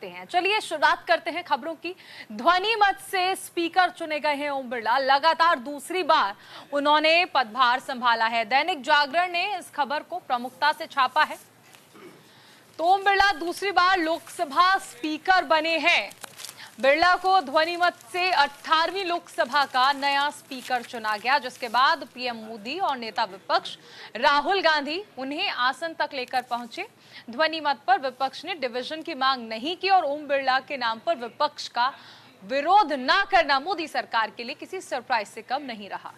करते हैं। चलिए शुरुआत करते हैं खबरों की। ध्वनि मत से स्पीकर चुने गए हैं ओम बिरला। लगातार दूसरी बार उन्होंने पदभार संभाला है। दैनिक जागरण ने इस खबर को प्रमुखता से छापा है। तो ओम बिरला दूसरी बार लोकसभा स्पीकर बने हैं। बिरला को ध्वनि मत से 18वीं लोकसभा का नया स्पीकर चुना गया, जिसके बाद पीएम मोदी और नेता विपक्ष राहुल गांधी उन्हें आसन तक लेकर पहुंचे। ध्वनि मत पर विपक्ष ने डिवीजन की मांग नहीं की और ओम बिरला के नाम पर विपक्ष का विरोध न करना मोदी सरकार के लिए किसी सरप्राइज से कम नहीं रहा।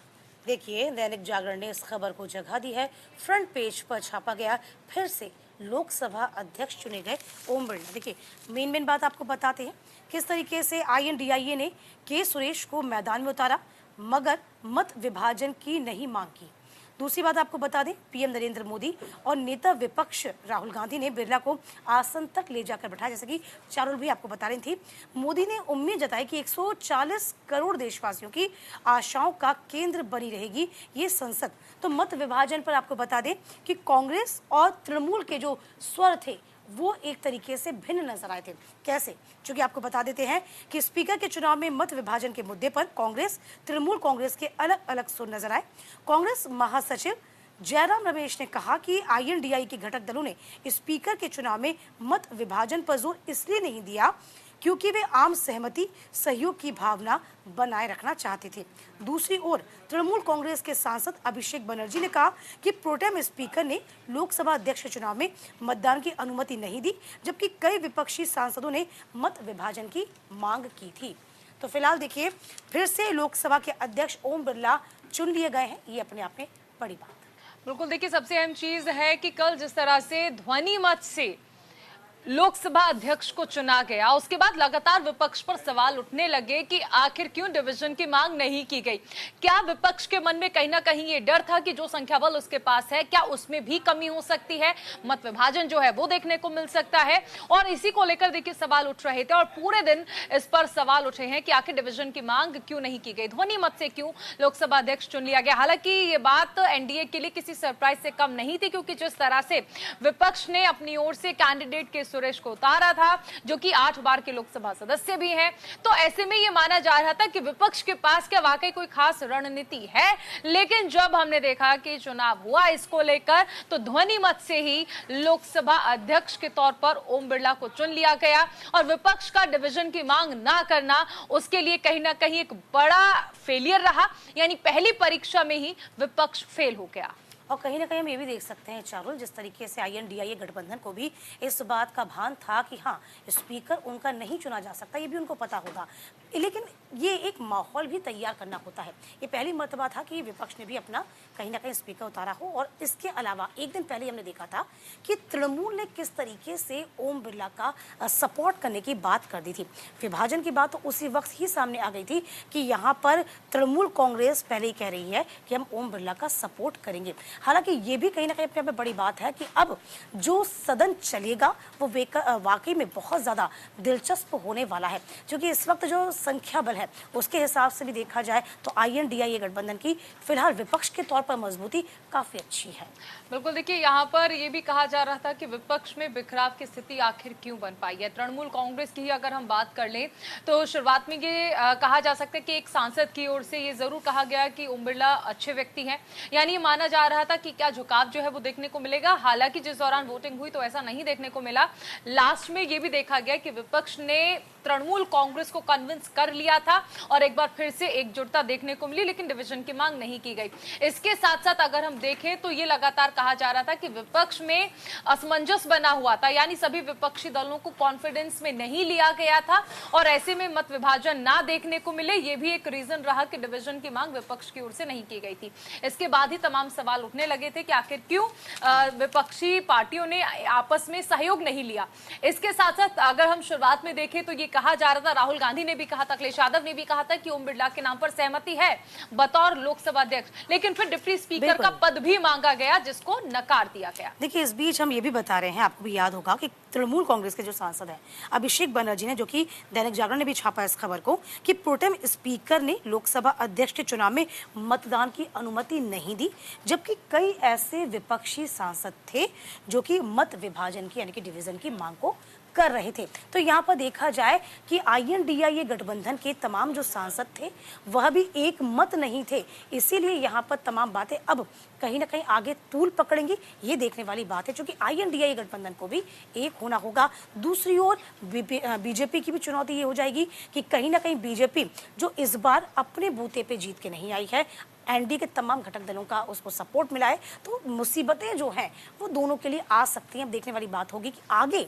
देखिए, दैनिक जागरण ने इस खबर को जगह दी है। फ्रंट पेज पर छापा गया, फिर से लोकसभा अध्यक्ष चुने गए ओम बिरला। देखिए, मेन बात आपको बताते हैं किस तरीके से INDIA ने के सुरेश को मैदान में उतारा, मगर मत विभाजन की नहीं मांग की। दूसरी बात आपको बता दें, पीएम नरेंद्र मोदी और नेता विपक्ष राहुल गांधी ने बिरला को आसन तक ले जाकर बैठाया। जैसे कि चारुल भी आपको बता रही थी, मोदी ने उम्मीद जताई कि 140 करोड़ देशवासियों की आशाओं का केंद्र बनी रहेगी ये संसद। तो मत विभाजन पर आपको बता दें कि कांग्रेस और तृणमूल के जो स्वर थे वो एक तरीके से भिन्न नजर आए थे। कैसे? क्योंकि आपको बता देते हैं कि स्पीकर के चुनाव में मत विभाजन के मुद्दे पर कांग्रेस तृणमूल कांग्रेस के अलग अलग सुर नजर आए। कांग्रेस महासचिव जयराम रमेश ने कहा कि INDIA के घटक दलों ने स्पीकर के चुनाव में मत विभाजन पर जोर इसलिए नहीं दिया क्योंकि वे आम सहमति सहयोग की भावना बनाए रखना चाहते थे। दूसरी ओर तृणमूल कांग्रेस के सांसद अभिषेक बनर्जी ने कहा कि प्रोटेम स्पीकर ने लोकसभा अध्यक्ष चुनाव में मतदान की अनुमति नहीं दी, जबकि कई विपक्षी सांसदों ने मत विभाजन की मांग की थी। तो फिलहाल देखिए, फिर से लोकसभा के अध्यक्ष ओम बिरला चुन लिए गए हैं। ये अपने आप में बड़ी बात है। बिल्कुल, देखिए सबसे अहम चीज है कि कल जिस तरह से ध्वनि मत से लोकसभा अध्यक्ष को चुना गया, उसके बाद लगातार विपक्ष पर सवाल उठने लगे कि आखिर क्यों डिवीजन की मांग नहीं की गई। क्या विपक्ष के मन में कहीं ना कहीं ये डर था कि जो संख्या बल उसके पास है, क्या उसमें भी कमी हो सकती है, मत विभाजन जो है वो देखने को मिल सकता है। और इसी को लेकर देखिए सवाल उठ रहे थे और पूरे दिन इस पर सवाल उठे हैं कि आखिर डिवीजन की मांग क्यों नहीं की गई, ध्वनि मत से क्यों लोकसभा अध्यक्ष चुन लिया गया। हालांकि ये बात NDA के लिए किसी सरप्राइज से कम नहीं थी, क्योंकि जिस तरह से विपक्ष ने अपनी ओर से कैंडिडेट के सुरेश को उतारा था, जो कि 8 बार के लोकसभा सदस्य भी हैं, तो ऐसे में ये माना जा रहा था कि विपक्ष के पास क्या वाकई कोई खास रणनीति है। लेकिन जब हमने देखा कि चुनाव हुआ इसको लेकर, तो ध्वनि मत से ही लोकसभा अध्यक्ष के तौर पर ओम बिरला को चुन लिया गया और विपक्ष का डिवीजन की मांग ना करना उसके लिए कहीं ना कहीं एक बड़ा फेलियर रहा। यानी पहली परीक्षा में ही विपक्ष फेल हो गया। और कहीं ना कहीं हम ये भी देख सकते हैं चारुल, जिस तरीके से INDIA गठबंधन को भी इस बात का भान था कि हाँ, स्पीकर उनका नहीं चुना जा सकता, ये भी उनको पता होगा। लेकिन ये एक माहौल भी तैयार करना होता है। ये पहली मर्तबा था कि विपक्ष ने भी अपना कहीं ना कहीं स्पीकर उतारा हो। और इसके अलावा एक दिन पहले हमने देखा था कि तृणमूल ने किस तरीके से ओम बिरला का सपोर्ट करने की बात कर दी थी। विभाजन की बात तो उसी वक्त ही सामने आ गई थी कि यहाँ पर तृणमूल कांग्रेस पहले ही कह रही है कि हम ओम बिरला का सपोर्ट करेंगे। हालांकि ये भी कहीं ना कहीं अपने आप में बड़ी बात है कि अब जो सदन चलेगा वो वाकई में बहुत ज्यादा दिलचस्प होने वाला है, क्योंकि इस वक्त जो संख्या बल है उसके हिसाब से भी देखा जाए तो INDIA गठबंधन की फिलहाल विपक्ष के तौर पर मजबूती काफी अच्छी है। बिल्कुल, देखिए यहाँ पर यह भी कहा जा रहा था कि विपक्ष में बिखराव की स्थिति आखिर क्यों बन पाई है। तृणमूल कांग्रेस की अगर हम बात कर लें तो शुरुआत में ये कहा जा सकता है कि एक सांसद की ओर से ये जरूर कहा गया कि ओम बिरला अच्छे व्यक्ति हैं, यानी माना जा रहा था कि क्या झुकाव जो है वो देखने को मिलेगा। हालांकि जिस दौरान वोटिंग हुई तो ऐसा नहीं देखने को मिला। लास्ट में ये भी देखा गया कि विपक्ष ने तृणमूल कांग्रेस को कन्विंस कर लिया था और एक बार फिर से एकजुटता देखने को मिली, लेकिन डिवीजन की मांग नहीं की गई। इसके साथ साथ अगर हम देखें तो ये लगातार कहा जा रहा था कि विपक्ष में असमंजस बना हुआ था, यानी सभी विपक्षी दलों को कॉन्फिडेंस में नहीं लिया गया था और ऐसे में मत विभाजन ना देखने को मिले, ये भी एक रीजन रहा कि डिवीजन की मांग विपक्ष की ओर से नहीं की गई थी। इसके बाद ही तमाम सवाल उठने लगे थे कि आखिर क्यों विपक्षी पार्टियों ने आपस में सहयोग नहीं लिया। इसके साथ साथ अगर हम शुरुआत में देखें तो ये कहा जा रहा था, राहुल गांधी ने भी कहा था, अखिलेश यादव ने भी कहा था कि ओम बिरला के नाम पर सहमति है बतौर लोकसभा अध्यक्ष, लेकिन फिर डिप्टी स्पीकर का पद भी मांगा गया जिसको नकार दिया गया। देखिए, इस बीच हम ये भी बता रहे हैं, आपको भी याद होगा कि तृणमूल कांग्रेस के जो सांसद हैं अभिषेक बनर्जी ने, जो कि दैनिक जागरण ने भी छापा इस खबर को, कि प्रोटेम स्पीकर ने लोकसभा अध्यक्ष के चुनाव में मतदान की अनुमति नहीं दी, जबकि कई ऐसे विपक्षी सांसद थे जो कि मत विभाजन की यानी कि डिवीजन की मांग को कर रहे थे। तो यहाँ पर देखा जाए कि INDIA गठबंधन के तमाम जो सांसद थे वह भी एक मत नहीं थे, इसीलिए यहाँ पर तमाम बातें अब कहीं ना कहीं आगे तूल पकड़ेंगी, ये देखने वाली बात है, क्योंकि INDIA गठबंधन को भी एक होना होगा। दूसरी ओर बीजेपी की भी चुनौती ये हो जाएगी कि कहीं ना कहीं बीजेपी जो इस बार अपने बूते पे जीत के नहीं आई है, एनडीए के तमाम घटक दलों का उसको सपोर्ट मिला है, तो मुसीबतें जो हैं वो दोनों के लिए आ सकती हैं। अब देखने वाली बात होगी कि आगे